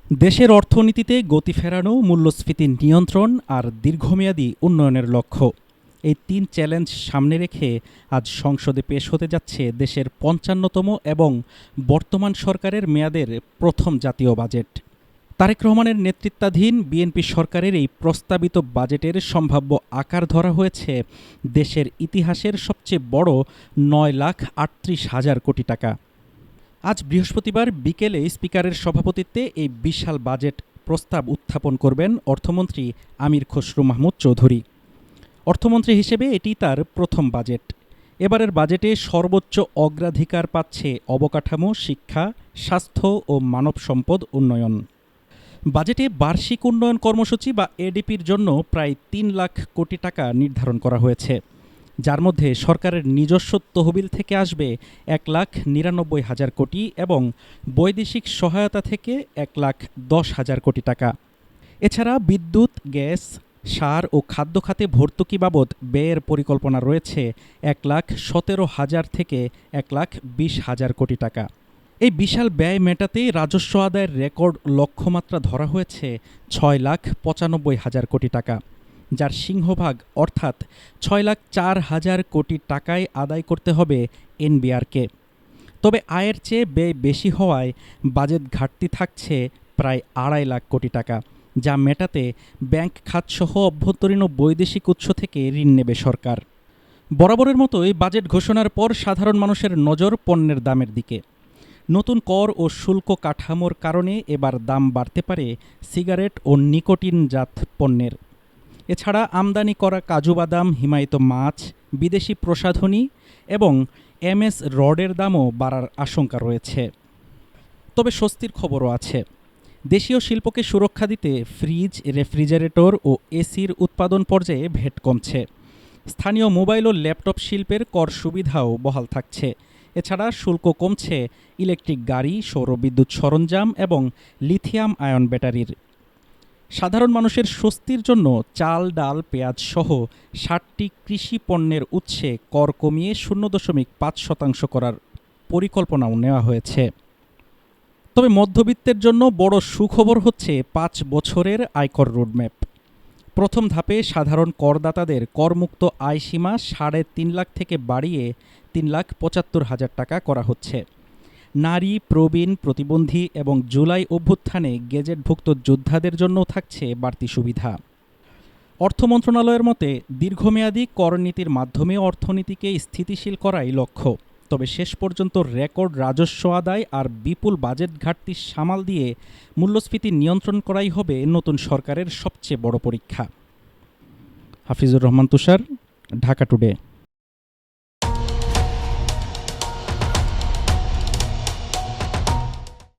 দেশের অর্থনীতিতে গতি ফেরানো, মূল্যস্ফীতি নিয়ন্ত্রণ আর দীর্ঘমেয়াদী উন্নয়নের লক্ষ্য, এই তিন চ্যালেঞ্জ সামনে রেখে আজ সংসদে পেশ হতে যাচ্ছে দেশের ৫৫তম এবং বর্তমান সরকারের মেয়াদের প্রথম জাতীয় বাজেট। তারেক রহমানের নেতৃত্বাধীন বিএনপি সরকারের এই প্রস্তাবিত বাজেটের সম্ভাব্য আকার ধরা হয়েছে দেশের ইতিহাসের সবচেয়ে বড় ৯,৩৮,০০০ কোটি টাকা। আজ বৃহস্পতিবার বিকেলে স্পিকারের সভাপতিত্বে এই বিশাল বাজেট প্রস্তাব উত্থাপন করবেন অর্থমন্ত্রী আমির খসরু মাহমুদ চৌধুরী। অর্থমন্ত্রী হিসেবে এটি তার প্রথম বাজেট। এবারের বাজেটে সর্বোচ্চ অগ্রাধিকার পাচ্ছে অবকাঠামো, শিক্ষা, স্বাস্থ্য ও মানব সম্পদ উন্নয়ন। বাজেটে বার্ষিক উন্নয়ন কর্মসূচি বা এডিপির জন্য প্রায় ৩ লাখ কোটি টাকা নির্ধারণ করা হয়েছে, যার মধ্যে সরকারের নিজস্ব তহবিল থেকে আসবে ১,৯৯,০০০ কোটি এবং বৈদেশিক সহায়তা থেকে ১,১০,০০০ কোটি টাকা। এছাড়া বিদ্যুৎ, গ্যাস, সার ও খাদ্য খাতে ভর্তুকি বাবদ ব্যয়ের পরিকল্পনা রয়েছে ১,১৭,০০০ থেকে ১,২০,০০০ কোটি টাকা। এই বিশাল ব্যয় মেটাতে রাজস্ব আদায়ের রেকর্ড লক্ষ্যমাত্রা ধরা হয়েছে ৬,৯৫,০০০ কোটি টাকা, যার সিংহভাগ অর্থাৎ ৬,০৪,০০০ কোটি টাকায় আদায় করতে হবে এনবিআরকে। তবে আয়ের চেয়ে ব্যয় বেশি হওয়ায় বাজেট ঘাটতি থাকছে প্রায় ২.৫ লাখ কোটি টাকা, যা মেটাতে ব্যাংক খাতসহ অভ্যন্তরীণ ও বৈদেশিক উৎস থেকে ঋণ নেবে সরকার। বরাবরের মতোই বাজেট ঘোষণার পর সাধারণ মানুষের নজর পণ্যের দামের দিকে। নতুন কর ও শুল্ক কাঠামোর কারণে এবার দাম বাড়তে পারে সিগারেট ও নিকোটিনজাত পণ্যের। এছাড়া আমদানি করা কাজু বাদাম, হিমায়িত মাছ, বিদেশি প্রসাধনী এবং এমএস রডের দামও বাড়ার আশঙ্কা রয়েছে। তবে স্বস্তির খবরও আছে। দেশীয় শিল্পকে সুরক্ষা দিতে ফ্রিজ, রেফ্রিজারেটর ও এসির উৎপাদন পর্যায়ে ভ্যাট কমছে। স্থানীয় মোবাইল ও ল্যাপটপ শিল্পের কর সুবিধাও বহাল থাকছে। এছাড়া শুল্ক কমছে ইলেকট্রিক গাড়ি, সৌরবিদ্যুৎ সরঞ্জাম এবং লিথিয়াম আয়ন ব্যাটারির। সাধারণ মানুষের স্বস্তির জন্য চাল, ডাল, পেঁয়াজ সহ ৬০টি কৃষি পণ্যের উৎসে কর কমিয়ে ০.৫% করার পরিকল্পনাও নেওয়া হয়েছে। তবে মধ্যবিত্তের জন্য বড় সুখবর হচ্ছে ৫ বছরের আয়কর রোডম্যাপ। প্রথম ধাপে সাধারণ করদাতাদের করমুক্ত আয়সীমা ৩.৫ লাখ থেকে বাড়িয়ে ৩,৭৫,০০০ টাকা করা হচ্ছে। নারী, প্রবীণ, প্রতিবন্ধী এবং জুলাই অভ্যুত্থানে গেজেটভুক্ত যোদ্ধাদের জন্যও থাকছে বাড়তি সুবিধা। অর্থ মন্ত্রণালয়ের মতে দীর্ঘমেয়াদী করনীতির মাধ্যমে অর্থনীতিকে স্থিতিশীল করাই লক্ষ্য। তবে শেষ পর্যন্ত রেকর্ড রাজস্ব আদায় আর বিপুল বাজেট ঘাটতি সামাল দিয়ে মূল্যস্ফীতি নিয়ন্ত্রণ করাই হবে নতুন সরকারের সবচেয়ে বড় পরীক্ষা। হাফিজুর রহমান তুষার, ঢাকা টুডে।